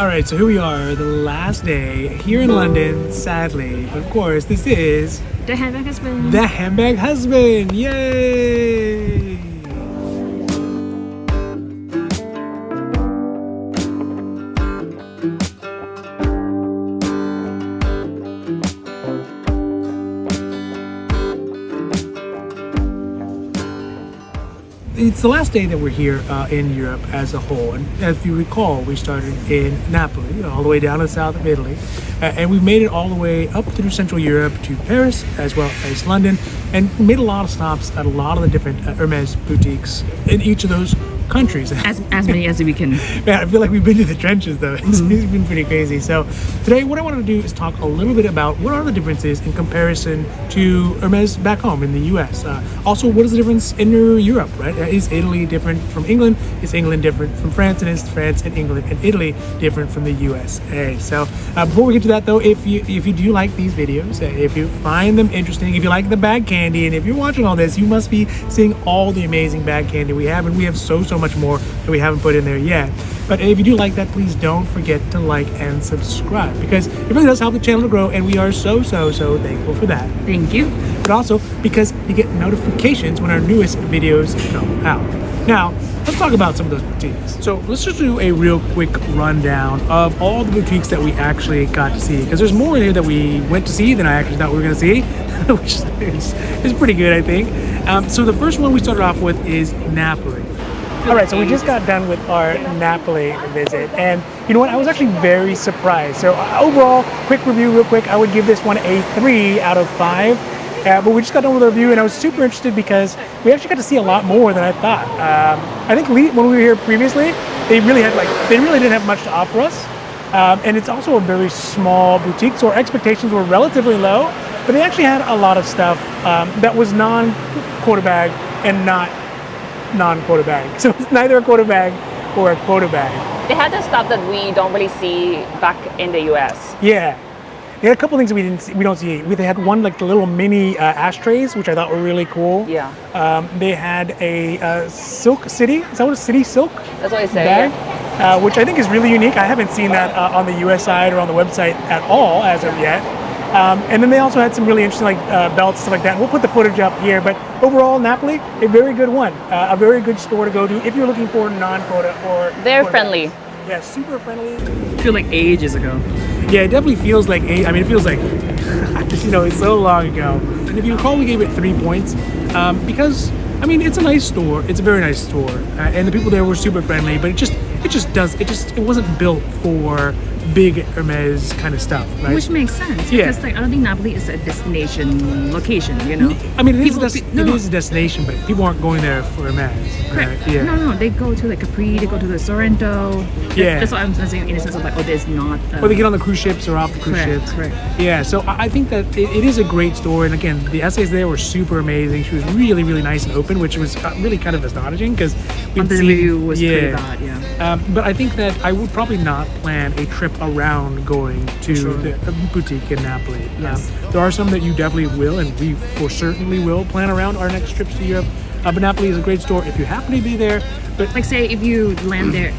All right, so here we are, the last day here in London, sadly. But of course, this is the Handbag Husband. The Handbag Husband. Yay! It's the last day that we're here in Europe as a whole, and as you recall, we started in Napoli, all the way down to the south of Italy, and we've made it all the way up through Central Europe to Paris as well as London, and made a lot of stops at a lot of the different Hermes boutiques in each of those countries. As many as we can. Man, I feel like we've been to the trenches though. It's been pretty crazy. So today what I want to do is talk a little bit about what are the differences in comparison to Hermes back home in the US. Also, what is the difference in Europe, right? Is Italy different from England? Is England different from France? And is France and England and Italy different from the USA? So before we get to that though, if you do like these videos, if you find them interesting, if you like the bag candy, and if you're watching all this, you must be seeing all the amazing bag candy we have, and we have so much more that we haven't put in there yet. But if you do like that, please don't forget to like and subscribe, because it really does help the channel to grow, and we are so thankful for that. Thank you. But also because you get notifications when our newest videos come out. Now, let's talk about some of those boutiques. So let's just do a real quick rundown of all the boutiques that we actually got to see, because there's more in here that we went to see than I actually thought we were going to see, which is pretty good, I think. So the first one we started off with is Napoli. All right, so we just got done with our Napoli visit, and you know what? I was actually very surprised. So overall, quick review real quick, I would give this one a 3 out of 5. But we just got done with our review, and I was super interested because we actually got to see a lot more than I thought. I think when we were here previously, they really didn't have much to offer us, and it's also a very small boutique, so our expectations were relatively low. But they actually had a lot of stuff that was non-quota bag and not non-quota bag. So it's neither a quota bag or a quota bag. They had the stuff that we don't really see back in the US. Yeah. They had a couple things we don't see. They had one, like the little mini ashtrays, which I thought were really cool. Yeah. They had a Silk City. Is that what it's City Silk? That's what I say. Bag, yeah. Which I think is really unique. I haven't seen that on the US side or on the website at all as of yet. And then they also had some really interesting belts, stuff like that. We'll put the footage up here, but overall, Napoli, a very good one. A very good store to go to if you're looking for non-quota or They're quota friendly. bags. Yeah, super friendly. I feel like ages ago. Yeah, it definitely feels like it feels like, it's so long ago. And if you recall, we gave it 3 points because, it's a nice store. It's a very nice store. And the people there were super friendly, but it wasn't built for big Hermes kind of stuff, right? Which makes sense, because I don't think Napoli is a destination location, you know? It is a destination, but people aren't going there for Hermes. Correct. Yeah. No, they go to Capri, they go to the Sorrento. That's what I'm saying, in a sense of this is not... or they get on the cruise ships or off the cruise ships. Correct. Yeah, so I think that it is a great store, and again, the essays there were super amazing. She was really, really nice and open, which was really kind of astonishing, because the review was pretty bad, yeah. But I think that I would probably not plan a trip around going to the boutique in Napoli. Yes. There are some that you definitely will, and we for certainly will plan around our next trips to Europe. But Napoli is a great store if you happen to be there. But say if you land there,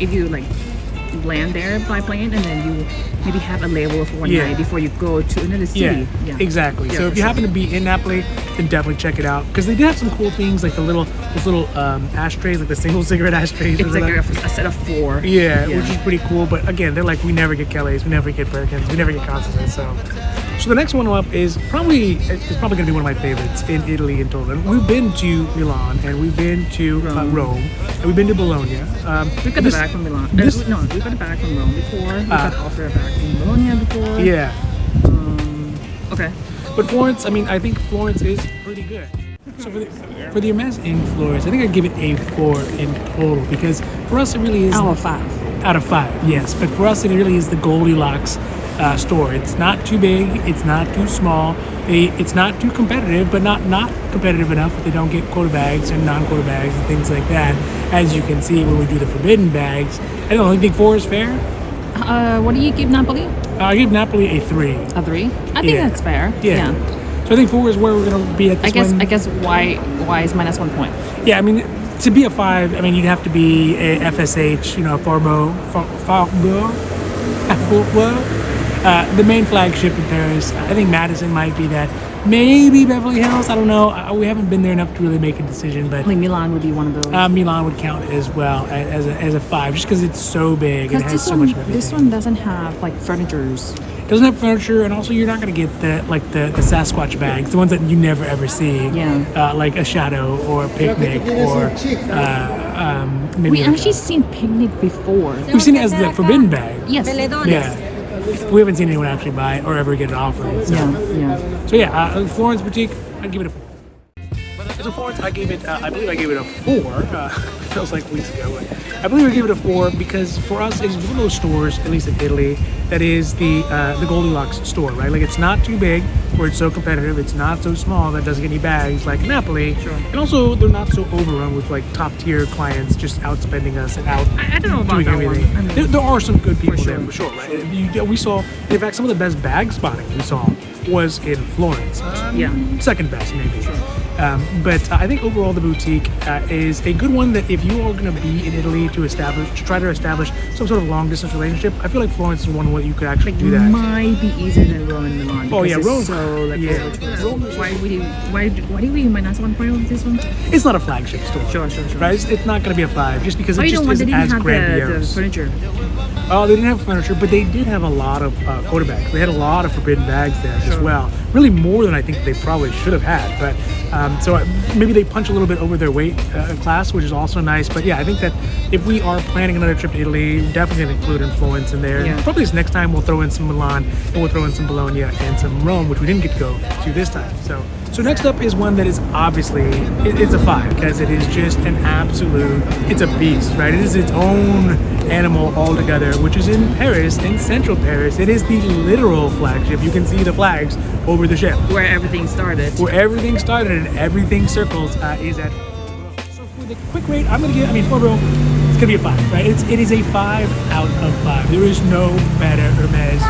land there by plane, and then you maybe have a layover for one night before you go to another city. Yeah, exactly. So if you happen to be in Napoli, then definitely check it out, because they did have some cool things, like those little ashtrays, like the single cigarette ashtrays. It's like a set of 4. Yeah, which is pretty cool. But again, they're like, we never get Kellys, we never get Birkins, we never get Constances. So the next one up is probably going to be one of my favorites in Italy in total. We've been to Milan, and we've been to Rome, and we've been to Bologna. We got the bag from Milan. We got the bag from Rome before. We got offered a bag from Bologna before. Yeah. Okay. But Florence, I think Florence is pretty good. So for the Hermes in Florence, I think I'd give it a 4 in total, because for us it really is... Out of 5. Out of 5, yes. But for us it really is the Goldilocks store. It's not too big, it's not too small, it's not too competitive, but not competitive enough that they don't get quota bags and non-quota bags and things like that. As you can see when we do the forbidden bags. I don't know, I think 4 is fair. What do you give Napoli? I give Napoli a 3. A 3? I think that's fair. Yeah. So I think 4 is where we're going to be at this one. I guess why is minus 1 point? Yeah, to be a 5, you'd have to be a FSH, Farbo, Well, the main flagship in Paris, I think Madison might be that. Maybe Beverly Hills, I don't know. We haven't been there enough to really make a decision, but Like Milan would be one of those. Milan would count as well as a 5, just because it's so big and it has so much of everything. This one doesn't have like furnitures. Doesn't have furniture, and also you're not going to get the Sasquatch bags, the ones that you never ever see. Yeah. Like a Shadow or a Picnic or maybe. We actually seen Picnic before. we've seen it as the forbidden bag. Yes. Yeah. We haven't seen anyone actually buy it or ever get it offered. So. Yeah. So yeah, Florence boutique, I'd give it a 4. So Florence, I believe I gave it a 4. Feels like weeks ago, but I believe I gave it a 4 because for us, it's one of those stores, at least in Italy, that is the Goldilocks store, right? Like it's not too big where it's so competitive. It's not so small that doesn't get any bags like Napoli. Sure. And also, they're not so overrun with like top tier clients just outspending us and out. I don't know about doing that everything. one. I mean, there are some good people sure. there for sure, right? We saw, in fact, some of the best bag spotting we saw was in Florence. Second best, maybe. Sure. But I think overall the boutique is a good one that if you are going to be in Italy to try to establish some sort of long distance relationship, I feel like Florence is one where you could actually do that. Might be easier than Rome and Milan. Oh yeah, Rome. So like Rome. why do we minus 1 point on this one? It's not a flagship store. Sure. Right? It's not going to be a 5 just because it you just know what? They isn't didn't as have grandiose. the furniture. Oh, they didn't have furniture, but they did have a lot of quarter bags. They had a lot of forbidden bags there as well. Really more than I think they probably should have had. But so maybe they punch a little bit over their weight class, which is also nice. But yeah, I think that if we are planning another trip to Italy, definitely going to include Florence in there. Yeah. Probably this next time we'll throw in some Milan, and we'll throw in some Bologna and some Rome, which we didn't get to go to this time. So next up is one that is obviously, it's a 5 because it is just an absolute, it's a beast, right? It is its own animal altogether, which is in Paris, in central Paris. It is the literal flagship. You can see the flags over the ship. Where everything started. Where everything started and everything circles is at. So for the quick rate, I'm going to give, for real, it's going to be a 5, right? It is a 5 out of 5. There is no better Hermes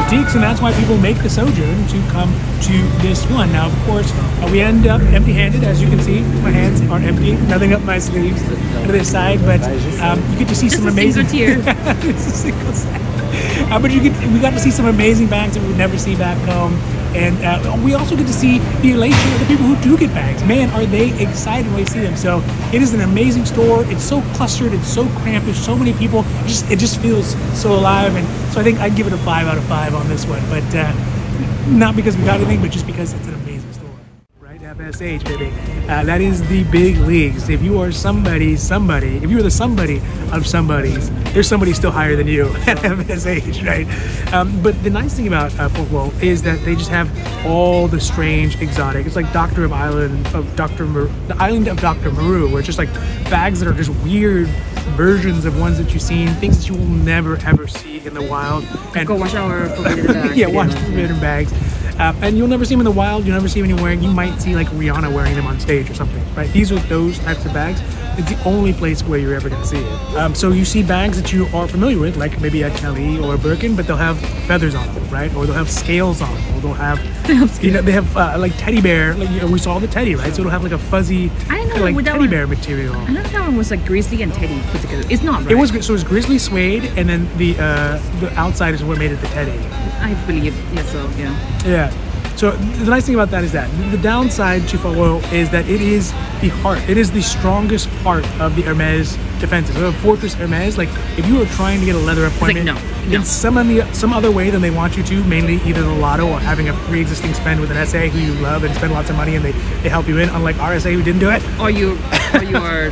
boutiques, and that's why people make the sojourn to come to this one. Now, of course, we end up empty-handed. As you can see, my hands are empty, nothing up my sleeves to this side, but you get to see some amazing. It's a single set. But we got to see some amazing bags that we would never see back home. And we also get to see the elation of the people who do get bags. Man, are they excited when they see them. So it is an amazing store. It's so clustered. It's so cramped. There's so many people. It just feels so alive. And so I think I'd give it a 5 out of 5 on this one. But not because we got anything, but just because it's an amazing store. Right? FSH, baby. That is the big leagues. If you are somebody, if you're the somebody of somebodies, there's somebody still higher than you at FSH, right? But the nice thing about Folkwell is that they just have all the strange exotic. It's like the island of Dr. Maru, where it's just like bags that are just weird versions of ones that you've seen, things that you will never ever see in the wild. And go watch our forbidden bags. Yeah, watch the forbidden bags. And you'll never see them in the wild. You'll never see them anywhere. You might see like Rihanna wearing them on stage or something, right? These are those types of bags. It's the only place where you're ever going to see it. So you see bags that you are familiar with, like maybe a Kelly or a Birkin, but they'll have feathers on them, right? Or they'll have scales on them, or they'll have, they have like teddy bear. Like we saw the teddy, right? So it'll have like a fuzzy, like teddy bear material. I don't know if that one was like grizzly and teddy put together. It's not, right? It was grizzly suede, and then the outside is what made it the teddy. I believe, so yeah. Yeah. So the nice thing about that is that the downside to Folkwell is that it is the heart. It is the strongest part of the Hermes defenses. So Fortress Hermes, like if you are trying to get a leather appointment in some other way than they want you to, mainly either the lotto or having a pre-existing spend with an SA who you love and spend lots of money and they help you in, unlike RSA who didn't do it. Or you are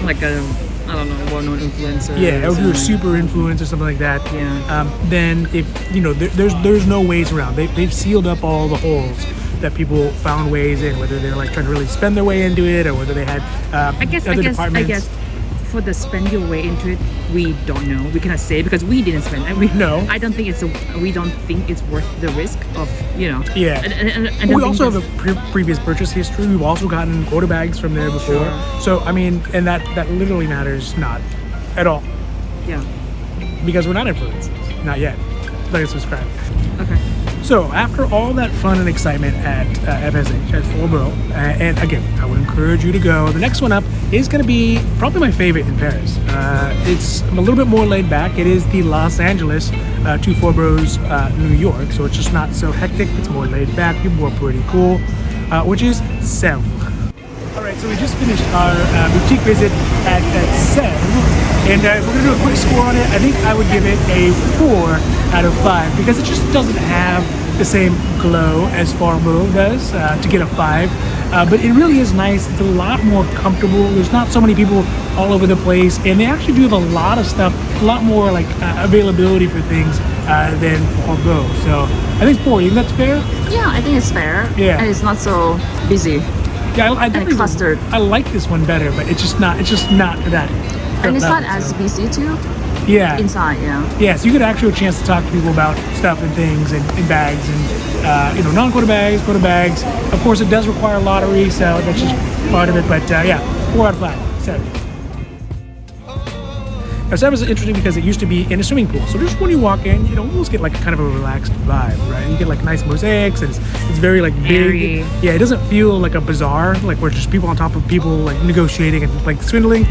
like a, I don't know, well-known influencer. Yeah, or if you're a super influencer or something like that. Yeah. Then if there's no ways around. They've sealed up all the holes that people found ways in, whether they're like trying to really spend their way into it or whether they had I guess for the spend your way into it, we don't know. We cannot say because we didn't spend. And we I don't think we don't think it's worth the risk of Yeah. And we also have a previous purchase history. We've also gotten quarter bags from there before. Sure. So I mean, and that literally matters not at all. Yeah. Because we're not influencers, not yet. Like and subscribe. Okay. So after all that fun and excitement at FSH at Folkwell, and again, I would encourage you to go. The next one up is going to be probably my favorite in Paris. It's a little bit more laid back. It is the Los Angeles to Forbros, New York. So it's just not so hectic. It's more laid back. People are pretty cool, which is Sev. All right, so we just finished our boutique visit at Sev, and if we're gonna do a quick score on it, I think I would give it a 4 out of 5 because it just doesn't have the same glow as Forbros does to get a 5. But it really is nice. It's a lot more comfortable. There's not so many people all over the place, and they actually do have a lot of stuff, a lot more like availability for things than Forbros. So I think 4. You think that's fair? Yeah, I think it's fair. Yeah, and it's not so busy. Yeah, I definitely clustered. I like this one better, but it's just not that. And it's not as busy too. Yeah. Inside, yeah. Yeah, so you get actually a chance to talk to people about stuff and things and bags and non-quarter bags, quarter bags. Of course, it does require a lottery, so that's just part of it. But yeah, 4 out of 5. 7. Now, Sev is interesting because it used to be in a swimming pool. So just when you walk in, you almost get like kind of a relaxed vibe, right? You get like nice mosaics, and it's very like big. Airy. Yeah, it doesn't feel like a bazaar, like where just people on top of people like negotiating and like swindling.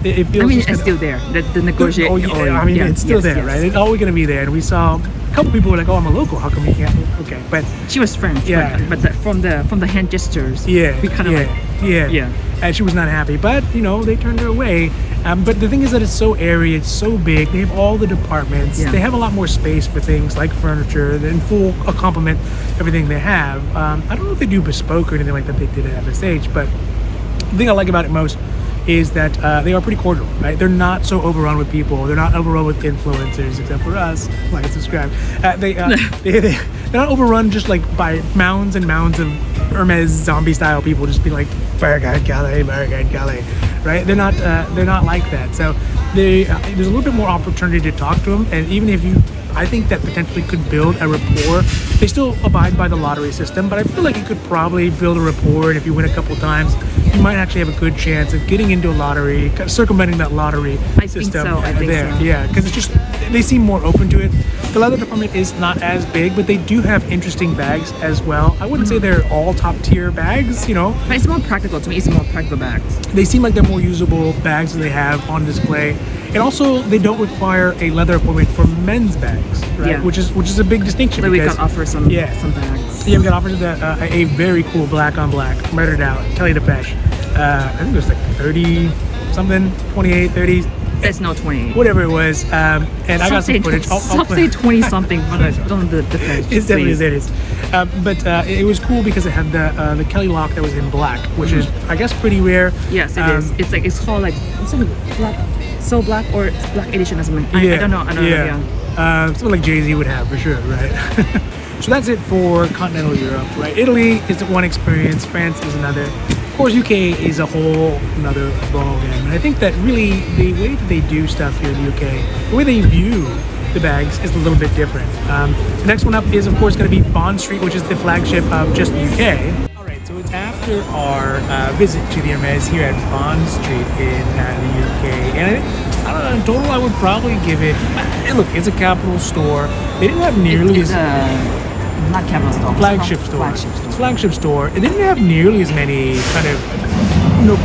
It feels. I mean, it's still there. The negotiation. Oh, yeah, I mean, it's still there, right? It's always going to be there. And we saw a couple people were like, "Oh, I'm a local. How come you can't?" Okay, but she was French. Yeah. But from the hand gestures. Yeah. We kind of yeah. And she was not happy, but they turned her away. But the thing is that it's so airy, it's so big. They have all the departments. Yeah. They have a lot more space for things like furniture in full complement everything they have. I don't know if they do bespoke or anything like that they did at FSH, but the thing I like about it most is that they are pretty cordial, right? They're not so overrun with people. They're not overrun with influencers, except for us. Like and subscribe. They're not overrun just like by mounds and mounds of Hermes zombie style people just being like Birkin Calais, right? They're not like that. So there's a little bit more opportunity to talk to them, and even if I think that potentially could build a rapport. They still abide by the lottery system, but I feel like you could probably build a rapport, and if you win a couple times, you might actually have a good chance of getting into a lottery, circumventing that lottery system. I think so. Yeah, because it's just they seem more open to it. The leather department is not as big, but they do have interesting bags as well. I wouldn't say they're all top tier bags, But it's more practical to me. It's more practical bags. They seem like they're more usable bags that they have on display. And also, they don't require a leather appointment for men's bags, right? Yeah. Which is a big distinction. So we can offer some bags. Yeah, we can offer a very cool black on black, murdered out, Kelly Depeche. I think it was like 30 something, 28, 30. It's no 28. Whatever it was. And I got some footage. I'll say 20 something on the page. It's definitely it is. But it was cool because it had the Kelly lock that was in black, which is, I guess, pretty rare. Yes, it is. It's called like something black. So black or it's black edition or something. I don't know. Something like Jay-Z would have for sure, right? So that's it for continental Europe, right? Italy is one experience, France is another. Of course, UK is a whole another ballgame. And I think that really the way that they do stuff here in the UK, the way they view the bags is a little bit different. The next one up is, of course, going to be Bond Street, which is the flagship of just the UK. So it's after our visit to the Hermes here at Bond Street in the UK, and I don't know, in total I would probably give it, look, it's a capital store. They didn't have nearly as... not capital store. Flagship store. It's flagship store. It didn't have nearly as many kind of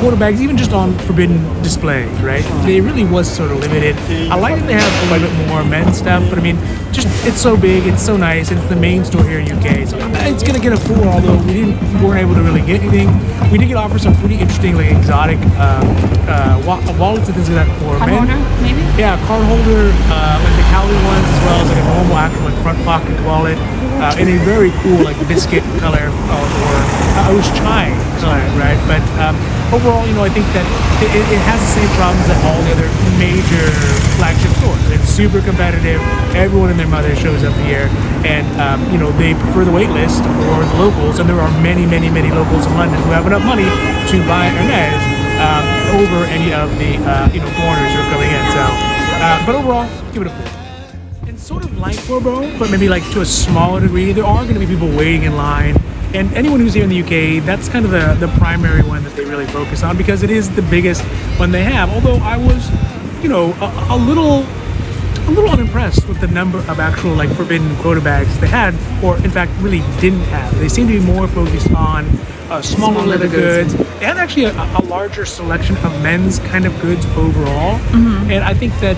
quarter bags, even just on forbidden display, right? It really was sort of limited. I like that they have a little bit more men's stuff, but I mean, just it's so big, it's so nice, it's the main store here in UK, so it's gonna get a 4, although we weren't able to really get anything. We did get offered some pretty interesting, like exotic wallets and things like that for men. Card holder, maybe? Yeah, card holder, like the Cali ones, as well as like a normal actual like front pocket wallet, in a very cool like biscuit color or it was chai color, right? But overall, I think that it has the same problems that all the other major flagship stores. It's super competitive. Everyone and their mother shows up here, and they prefer the wait list for the locals, and there are many, many, many locals in London who have enough money to buy Hermes over any of the foreigners who are coming in. So, but overall, give it a 4. Sort of like Forbros, but maybe like to a smaller degree. There are going to be people waiting in line, and anyone who's here in the UK, that's kind of the primary one that they really focus on because it is the biggest one they have. Although I was, a little a little unimpressed with the number of actual like forbidden quota bags they had, or in fact really didn't have. They seem to be more focused on smaller leather goods. They had actually a larger selection of men's kind of goods overall, and I think that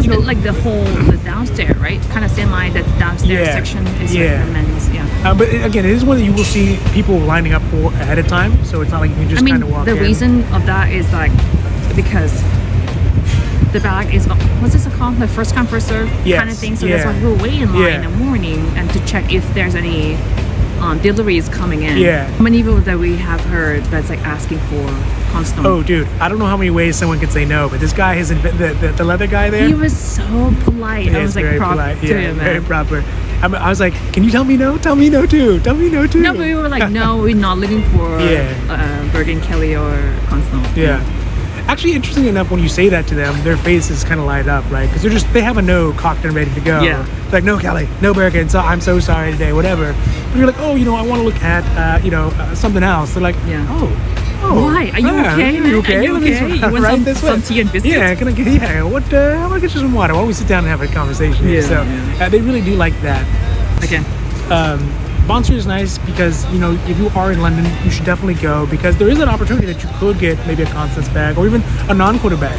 you know, like the downstairs, right? Kind of same line. The downstairs section is like the men's. But again, it is one that you will see people lining up for ahead of time, so it's not like you can just kind of walk in. The reason of that is like because the bag is, what's this called? Like first come, first serve kind of thing. So that's why we'll wait in line in the morning and to check if there's any deliveries coming in. Many people that we have heard that's like asking for constant. Oh, dude, I don't know how many ways someone could say no, but this guy has the leather guy there. He was so polite. I was like, very polite. Very proper. I was like, can you tell me no? Tell me no too. Tell me no too. No, but we were like, no, we're not looking for Birkin, Kelly, or Constant. Actually, interesting enough, when you say that to them, their faces kind of light up, right? Because they have a no cocked and ready to go. It's like, no Kelly, no Birkin, so I'm so sorry today, whatever. But you're like, oh, you know, I want to look at, you know, something else. They're like, oh, why? Are you okay? Are you okay? You want some tea and biscuits? Yeah, can I get? Yeah, what? How about I get you some water? Why don't we sit down and have a conversation? They really do like that. Okay. Bond Street is nice because, you know, if you are in London, you should definitely go, because there is an opportunity that you could get maybe a Constance bag or even a non-quota bag.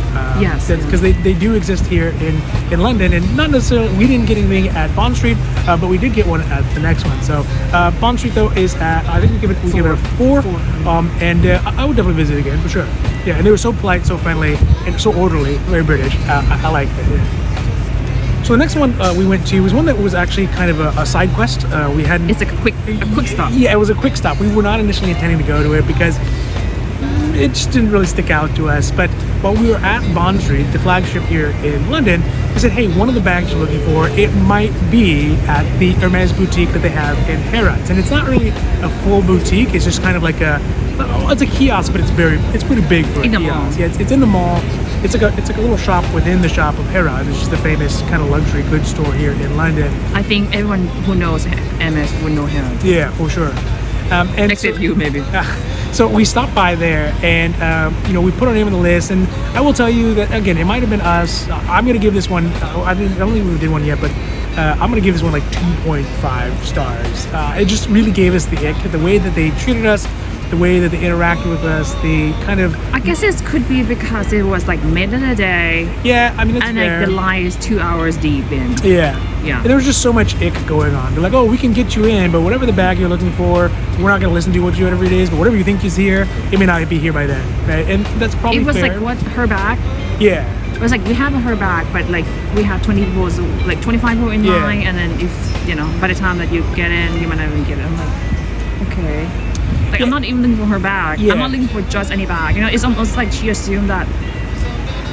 Because they do exist here in London, and not necessarily, we didn't get anything at Bond Street, but we did get one at the next one. So Bond Street though is at, I think we give it a 4. And I would definitely visit again for sure. Yeah, and they were so polite, so friendly, and so orderly, very British. I liked it. So the next one we went to was one that was actually kind of a side quest. We hadn't. It's like a quick stop. Yeah, it was a quick stop. We were not initially intending to go to it because it just didn't really stick out to us. But while we were at Bond Street, the flagship here in London, we said, hey, one of the bags you're looking for, it might be at the Hermes boutique that they have in Harrods. And it's not really a full boutique. It's just kind of like it's a kiosk, but it's pretty big for a kiosk. Yeah, it's in the mall. It's like a little shop within the shop of Harrods. It's just the famous kind of luxury goods store here in London. I think everyone who knows Hermes would know Harrods. Yeah, for sure. Except you, maybe. So we stopped by there, and you know, we put our name on the list. And I will tell you that again, it might have been us. I'm gonna give this one. I don't think we did one yet, but I'm gonna give this one like 2.5 stars. It just really gave us the ick. The way that they treated us, the way that they interacted with us, the kind of... I guess it could be because it was like mid of the day. Yeah, I mean, it's and fair. Like the line is 2 hours deep in. Yeah. And there was just so much ick going on. They're like, oh, we can get you in, but whatever the bag you're looking for, we're not going to listen to whatever it is, but whatever you think is here, it may not be here by then, right? And that's probably fair. It was like, what, her bag? Yeah. It was like, we have her bag, but like we have 20 people, like 25 people in line, and then if, you know, by the time that you get in, you might not even get it. I'm like, okay. Like, I'm not even looking for her bag. I'm not looking for just any bag. You know, it's almost like she assumed that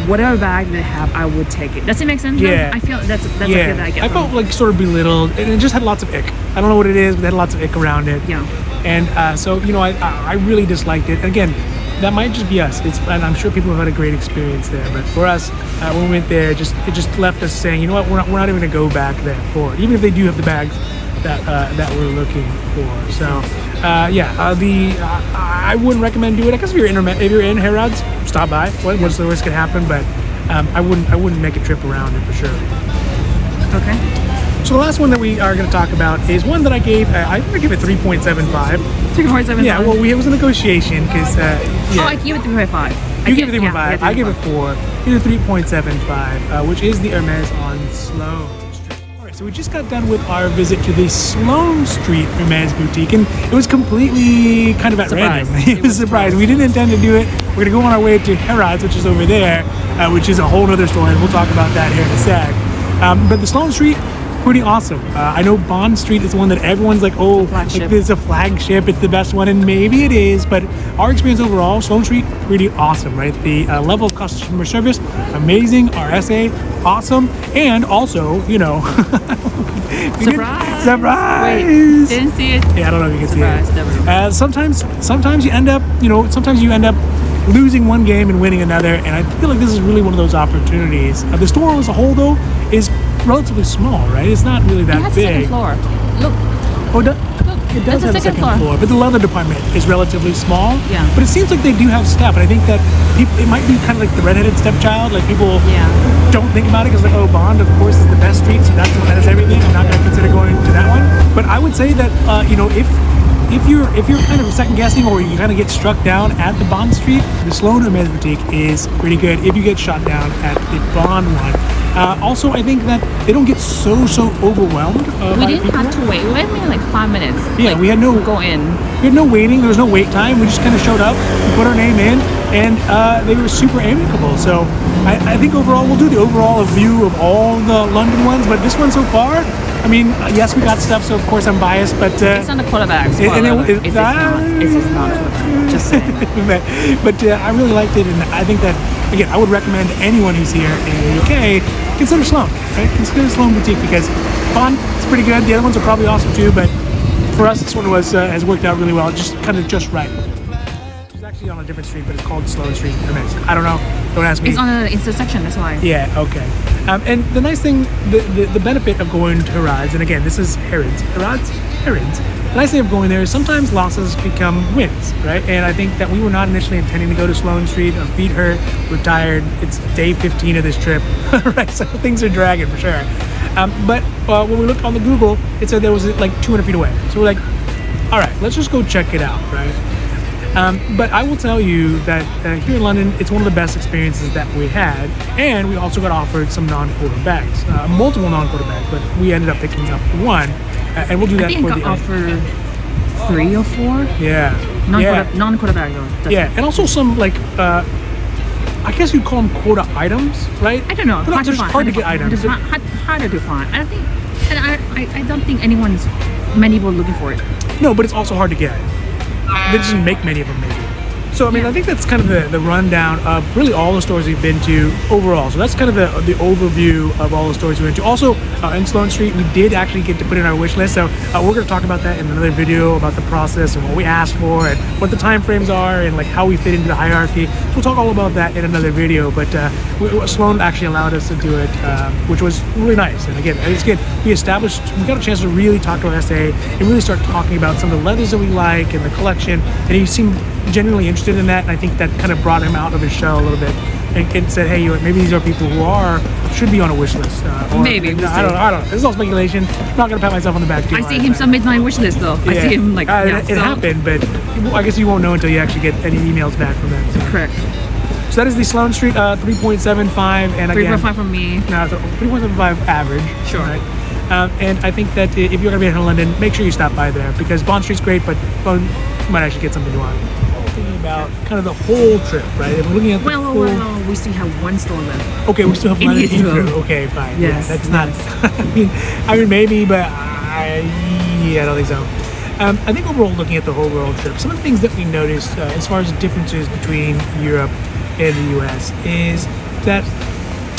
whatever bag they have, I would take it. Does it make sense? Yeah. I feel that's a feel that I get. I felt like sort of belittled, and it just had lots of ick. I don't know what it is, but it had lots of ick around it. Yeah. And so, you know, I really disliked it. Again, that might just be us. And I'm sure people have had a great experience there. But for us, when we went there, it just left us saying, you know what, we're not even going to go back there for it, even if they do have the bags that we're looking for. So I wouldn't recommend doing it. I guess if you're in Harrods, stop by. What's the worst could happen? But I wouldn't make a trip around it for sure. Okay. So the last one that we are going to talk about is one that I gave. I'm going to give it 3.75. 3.75. Yeah. Well, it was a negotiation because. Oh, I gave it 3.5. You gave it 3.5. I gave it 4. You did 3.75, which is the Hermes on Sloane. So we just got done with our visit to the Sloane Street Hermes boutique, and it was completely kind of at random. It was a surprise. We didn't intend to do it. We're going to go on our way to Harrods, which is over there, which is a whole other story, and we'll talk about that here in a sec. But the Sloane Street, pretty awesome. I know Bond Street is one that everyone's like, oh, it's a flagship, it's the best one, and maybe it is, but our experience overall, Sloane Street, pretty awesome, right? The level of customer service, amazing. RSA, awesome. And also, you know, surprise! Wait, didn't see it. Yeah, I don't know if you can surprise, see it. Sometimes you end up, losing one game and winning another, and I feel like this is really one of those opportunities. The store as a whole, though, is relatively small, right? It's not really that big. It has a second floor. Look. It does have a second floor, but the leather department is relatively small. Yeah. But it seems like they do have staff, and I think that it might be kind of like the redheaded stepchild. Like people don't think about it because like, oh, Bond, of course, is the best street, so that is everything. I'm not going to consider going to that one. But I would say that if you're kind of second guessing or you kind of get struck down at the Bond Street, the Sloane Hermes boutique is pretty good if you get shot down at the Bond one. Also, I think that they don't get so overwhelmed. We didn't have to wait. We waited maybe like 5 minutes. Yeah, like, we had no go in. We had no waiting. There was no wait time. We just kind of showed up, we put our name in, and they were super amicable. So I think overall we'll do the overall view of all the London ones, but this one so far. I mean, yes, we got stuff, so of course I'm biased, but it's on the quarterback. It's not. Just saying. but I really liked it, and I think that again, I would recommend anyone who's here in the UK consider Sloane. Right? Consider Sloane boutique because Bond is pretty good. The other ones are probably awesome too, but for us, this one has worked out really well. Just kind of just right. It's actually on a different street, but it's called Sloane Street. I don't know. Don't ask me. It's on an intersection. That's why. Yeah. Okay. And the nice thing, the benefit of going to Harrods, and again, this is Harrods. The nice thing of going there is sometimes losses become wins, right? And I think that we were not initially intending to go to Sloane Street. Our feet hurt, we're tired. It's day 15 of this trip, right? So things are dragging for sure. But when we looked on the Google, it said there was like 200 feet away. So we're like, all right, let's just go check it out, right? But I will tell you that here in London, it's one of the best experiences that we had. And we also got offered some non-quarter bags, multiple non-quarter bags, but we ended up picking up one. And we'll do that I think for I the got offered 3 or 4. Yeah. Non-quarter bag though. Yeah, and also some like, I guess you'd call them quota items, right? I don't know. They're just hard to get items. Harder to find. I think, and I don't think many people looking for it. No, but it's also hard to get. They just didn't make many of them, maybe. So, I mean, I think that's kind of the rundown of really all the stores we've been to overall. So that's kind of the overview of all the stores we went to. Also, in Sloane Street, we did actually get to put in our wish list. So we're going to talk about that in another video about the process and what we asked for and what the time frames are and like how we fit into the hierarchy. So we'll talk all about that in another video. But Sloane actually allowed us to do it, which was really nice. And again, it's good. We got a chance to really talk to our SA and really start talking about some of the leathers that we like and the collection. And he seemed genuinely interested in that, and I think that kind of brought him out of his shell a little bit and said, hey, maybe these are people who should be on a wish list. Maybe. I don't know. This is all speculation. I'm not going to pat myself on the back too much. I see him submit my wish list though. Yeah. I see him like, it happened, but I guess you won't know until you actually get any emails back from them. So. Correct. So that is the Sloane Street 3.75, and again, 3.5 from me. No, 3.75 average. Sure. Right? And I think that if you're going to be in London, make sure you stop by there because Bond Street's great, but you might actually get something you want. Thinking about kind of the whole trip, right? If we're looking at well, we still have one store left. Okay, we still have London Heathrow. Okay, fine. Yes, that's not. I mean, maybe, but I don't think so. I think overall, looking at the whole world trip, some of the things that we noticed as far as differences between Europe and the U.S. is that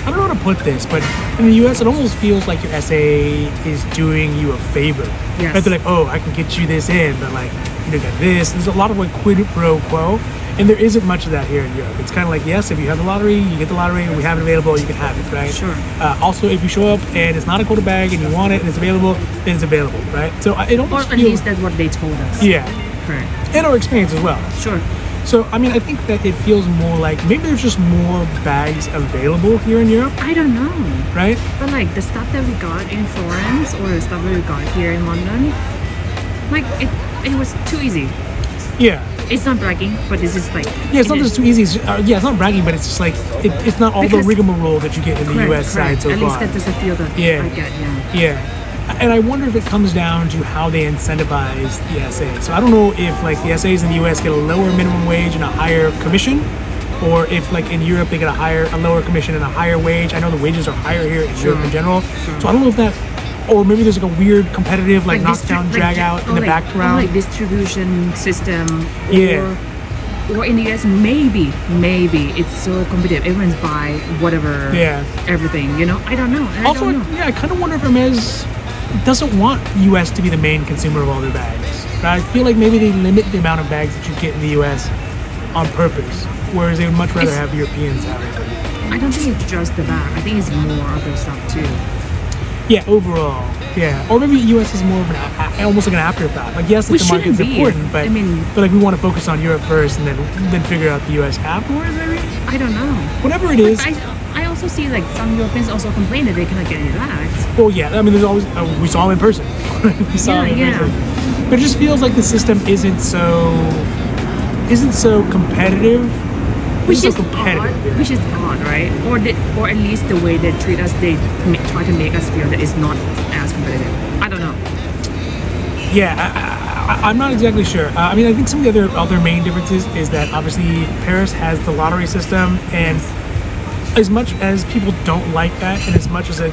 I don't know how to put this, but in the U.S. it almost feels like your SA is doing you a favor. Yes. Right? They're like, oh, I can get you this in, but like, you got this. There's a lot of like quid pro quo, and there isn't much of that here in Europe. It's kind of like, yes, if you have the lottery, you get the lottery, we have it available, you can have it, right? Sure. Also, if you show up and it's not a quarter bag and you want it and it's available, then it's available, right? So it almost feels... Or at least that's what they told us. Yeah. Correct. And our experience as well. Sure. So, I mean, I think that it feels more like maybe there's just more bags available here in Europe. I don't know. Right? But like the stuff that we got in Florence or the stuff that we got here in London, like it was too easy. Yeah. It's not bragging, but this is like... Yeah, it's not just too easy. It's not bragging, but it's just like, it's not all the rigmarole that you get in the US side so far. At least that doesn't feel that I get, Yeah. And I wonder if it comes down to how they incentivize the SA. So I don't know if like the SAs in the US get a lower minimum wage and a higher commission, or if like in Europe they get a lower commission and a higher wage. I know the wages are higher here in Europe in general. Sure. So I don't know if that, or maybe there's like a weird competitive like knockdown drag out in the background. Like distribution system. Yeah. Or in the US, maybe it's so competitive. Everyone's buy whatever. Yeah. Everything, you know. I don't know. Also, I kind of wonder if Hermes doesn't want US to be the main consumer of all their bags. Right? I feel like maybe they limit the amount of bags that you get in the US on purpose, whereas they would much rather have Europeans have it. I don't think it's just the bag. I think it's more other stuff too. Yeah, overall. Yeah, or maybe US is more of almost like an afterthought. Like, yes, the market's important, but like we want to focus on Europe first and then figure out the US afterwards. Maybe I don't know. Whatever it is. I also see like some Europeans also complain that they cannot get any bags. Well, yeah. I mean, there's always we saw him in person. We saw him in person. But it just feels like the system isn't so competitive. Which is odd, right? Or at least the way they treat us, they try to make us feel that it's not as competitive. I don't know. Yeah, I'm not exactly sure. I mean, I think some of the other main differences is that obviously Paris has the lottery system, and as much as people don't like that, and as much as it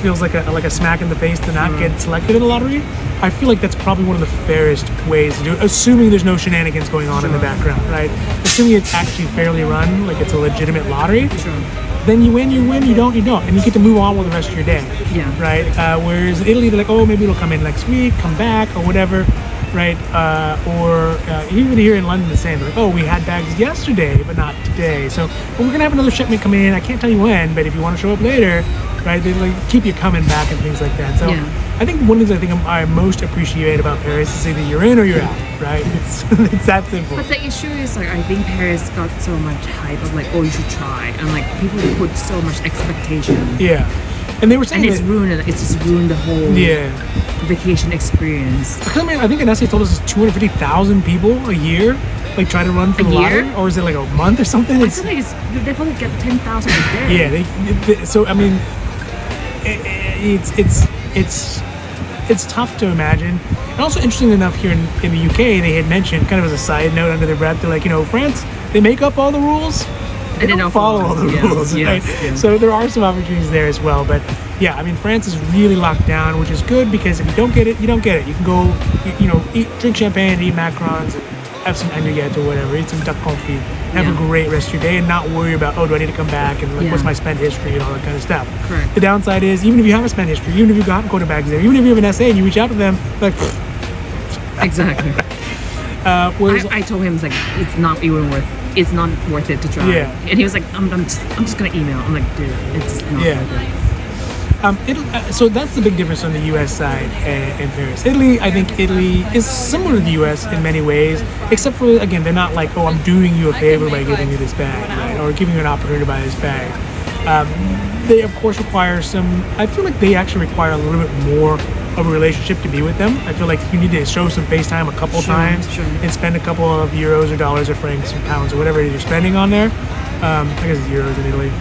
feels like a smack in the face to not get selected in the lottery, I feel like that's probably one of the fairest ways to do it, assuming there's no shenanigans going on in the background, right? Assuming it's actually fairly run, like it's a legitimate lottery. Then you win, you don't, and you get to move on with the rest of your day. Yeah. Right? Whereas in Italy, they're like, oh, maybe it'll come in next week, come back, or whatever, right? Or even here in London, the same. Like, oh, we had bags yesterday, but not today. So we're going to have another shipment come in. I can't tell you when, but if you want to show up later, right, they like keep you coming back and things like that. So I think one of the things I most appreciate about Paris is either you're in or you're out, right? It's that simple. But the issue is like I think Paris got so much hype of like, oh, you should try, and like people put so much expectation. Yeah, and they were saying it's just ruined the whole vacation experience. Because I mean, I think an essay told us it's 250,000 people a year like try to run for the lottery, or is it like a month or something? I feel like they probably get 10,000 a day. Yeah, so I mean, it's tough to imagine. And also, interesting enough, here in the UK, they had mentioned, kind of as a side note under their breath, they're like, France, they make up all the rules, they don't follow all the rules, right? Yeah. So there are some opportunities there as well. But yeah, I mean, France is really locked down, which is good, because if you don't get it, you don't get it. You can go, drink champagne, eat macarons, have some agneguette or whatever, eat some duck confit, have a great rest of your day, and not worry about, oh, do I need to come back, and like, what's my spend history and all that kind of stuff. Correct. The downside is, even if you have a spend history, even if you got go to bags there, even if you have an SA and you reach out to them, like, exactly. I told him, like, it's not worth it to try. Yeah. And he was like, I'm just gonna email. I'm like, dude, it's not worth it. So that's the big difference on the U.S. side and Paris. I think Italy is similar to the U.S. in many ways, except for, again, they're not like, oh, I'm doing you a favor by giving you this bag, right? Or giving you an opportunity to buy this bag. They, of course, require I feel like they actually require a little bit more of a relationship to be with them. I feel like you need to show some FaceTime a couple times and spend a couple of euros or dollars or francs or pounds or whatever it is you're spending on there. I guess it's euros in Italy.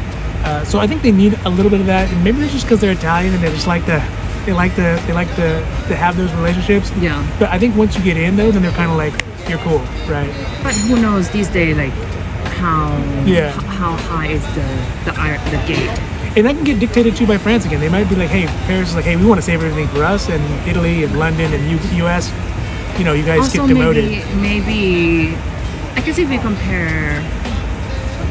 So I think they need a little bit of that, and maybe it's just because they're Italian and they just like to have those relationships. Yeah. But I think once you get in though, then they're kind of like, you're cool, right? But who knows these days, like how high is the gate? And that can get dictated to by France again. They might be like, hey, Paris is like, hey, we want to save everything for us, and Italy and London and U.S. You guys also, get demoted. Maybe I guess if we compare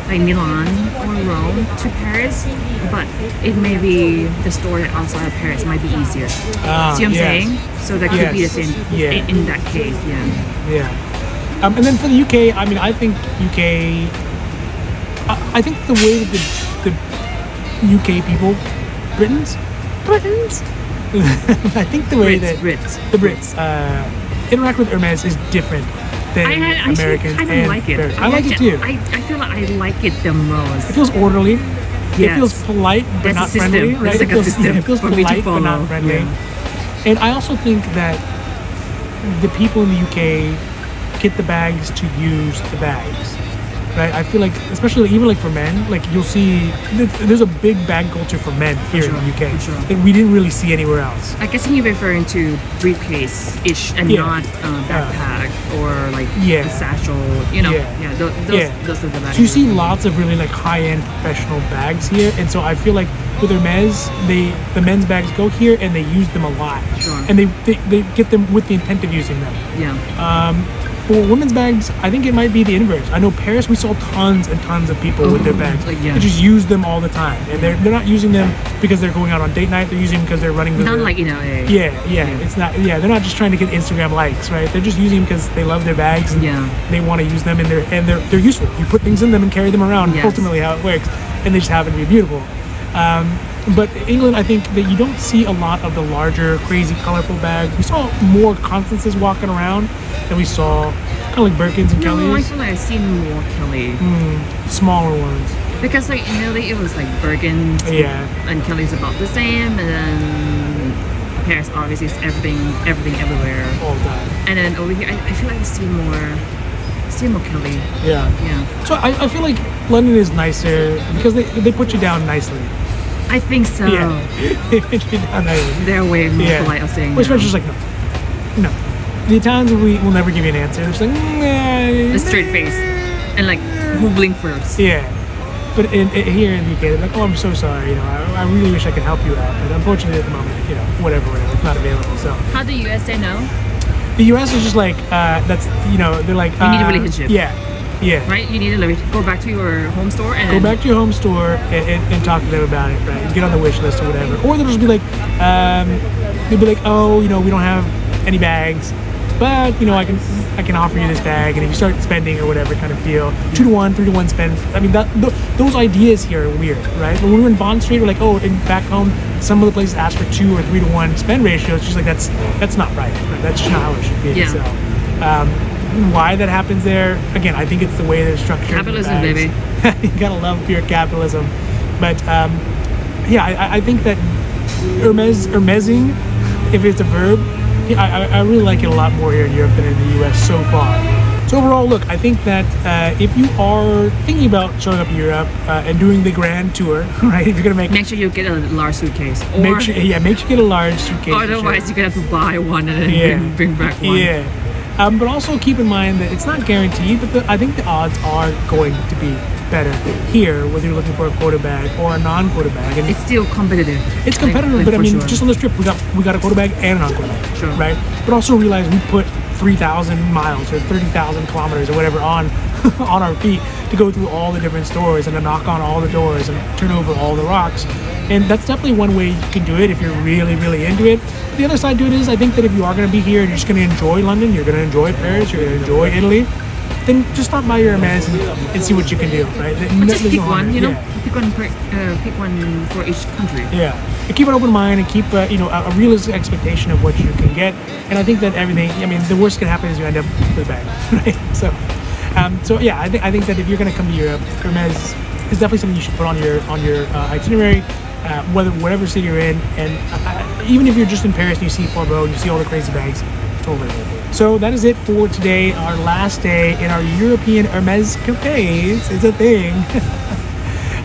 like Milan or Rome to Paris, but it may be the store outside of Paris might be easier. See what I'm saying? So that could be the same in that case. Yeah. And then for the UK, I mean, I think the way that the UK people, Britons, I think the way the Brits interact with Hermes is different than Americans. I don't like it. I like it too. I feel like I like it the most. It feels orderly. Yes. It feels polite but not friendly. Right? It's like a system. It feels polite but not friendly. Yeah. And I also think that the people in the UK get the bags to use the bags. Right? I feel like, especially even like for men, like you'll see there's a big bag culture for men here in the UK that we didn't really see anywhere else. I guess you're referring to briefcase-ish and not backpack or like a satchel, those are the bags. So you see lots of really like high-end professional bags here, and so I feel like with Hermes, the men's bags go here and they use them a lot. Sure. And they get them with the intent of using them. Yeah. For women's bags, I think it might be the inverse. I know Paris, we saw tons and tons of people with their bags. They just use them all the time, and they're not using them because they're going out on date night. They're using them because they're running. Not like in LA. Yeah. It's not. Yeah, they're not just trying to get Instagram likes, right? They're just using them because they love their bags and they want to use them, and they're useful. You put things in them and carry them around. Yes. Ultimately, how it works, and they just happen to be beautiful. But England, I think that you don't see a lot of the larger, crazy, colorful bags. We saw more Constances walking around than we saw kind of like Birkins and Kellys. No, I feel like I've seen more Kelly. Smaller ones. Because like in Italy it was like Birkin and Kelly's about the same, and then Paris obviously is everything everywhere all the time. And then over here I feel like I see more Kelly. Yeah. So I feel like London is nicer because they put you down nicely. I think so. Yeah. They put you down nicely. They're way more polite of saying Which French is like no. The Italians will never give you an answer. They're just like a straight face and like who blinked first. Yeah. But here in the UK, they're like, oh, I'm so sorry. I really wish I could help you out, but unfortunately at the moment, whatever, it's not available. So how do US say no? The US is just like that's they're like you need a relationship. Yeah. Right. You need to go back to your home store and go back to your home store and talk to them about it. Right. Get on the wish list or whatever. Or they'll just be like, oh, we don't have any bags. But I can offer you this bag, and if you start spending or whatever kind of feel, 2 to 1, 3 to 1 spend. I mean, those ideas here are weird, right? When we were in Bond Street, we're like, oh, and back home, some of the places ask for 2 or 3 to 1 spend ratios. She's like, that's not right. That's just not how it should be. Yeah. So, why that happens there? Again, I think it's the way they're structured. Capitalism, baby. You gotta love pure capitalism. But I think that Hermesing, if it's a verb. I really like it a lot more here in Europe than in the US so far. So overall, look, I think that if you are thinking about showing up in Europe and doing the grand tour, right? If you're gonna make sure you get a large suitcase. Or make sure you get a large suitcase. Otherwise, you're gonna have to buy one and then bring back one. Yeah. But also keep in mind that it's not guaranteed, but I think the odds are going to be better here, whether you're looking for a quota bag or a non-quota bag. And it's still competitive. It's competitive, but I mean, just on this trip, we got a quota bag and a non-quota bag, sure. Right? But also realize we put 3,000 miles or 30,000 kilometers or whatever on our feet to go through all the different stores and to knock on all the doors and turn over all the rocks. And that's definitely one way you can do it if you're really, really into it. But the other side to it is, I think that if you are going to be here and you're just going to enjoy London, you're going to enjoy Paris, you're going to enjoy Italy, then just stop by your Hermes and see what you can do, right? But just pick one, pick one for each country. Yeah, and keep an open mind and keep a realistic expectation of what you can get. And I think that everything, the worst that can happen is you end up with a bag, right? So I think that if you're going to come to Europe, Hermes is definitely something you should put on your itinerary. Whatever city you're in, and even if you're just in Paris and you see Faubourg and you see all the crazy bags, totally. So that is it for today, our last day in our European Hermes cafes. It's a thing.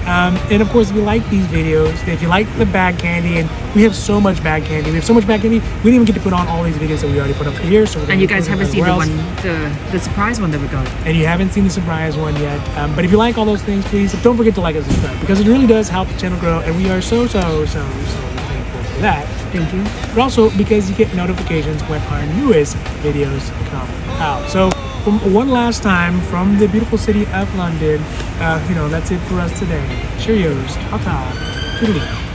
And of course, if you like these videos, if you like the bag candy, and we have so much bag candy, we didn't even get to put on all these videos that we already put up here. So and you guys haven't seen the surprise one that we got. And you haven't seen the surprise one yet. But if you like all those things, please don't forget to like and subscribe, because it really does help the channel grow, and we are so thankful for that. Thank you. But also because you get notifications when our newest videos come out. So one last time from the beautiful city of London, that's it for us today. Cheerios. Ta-ta. Toodaloo.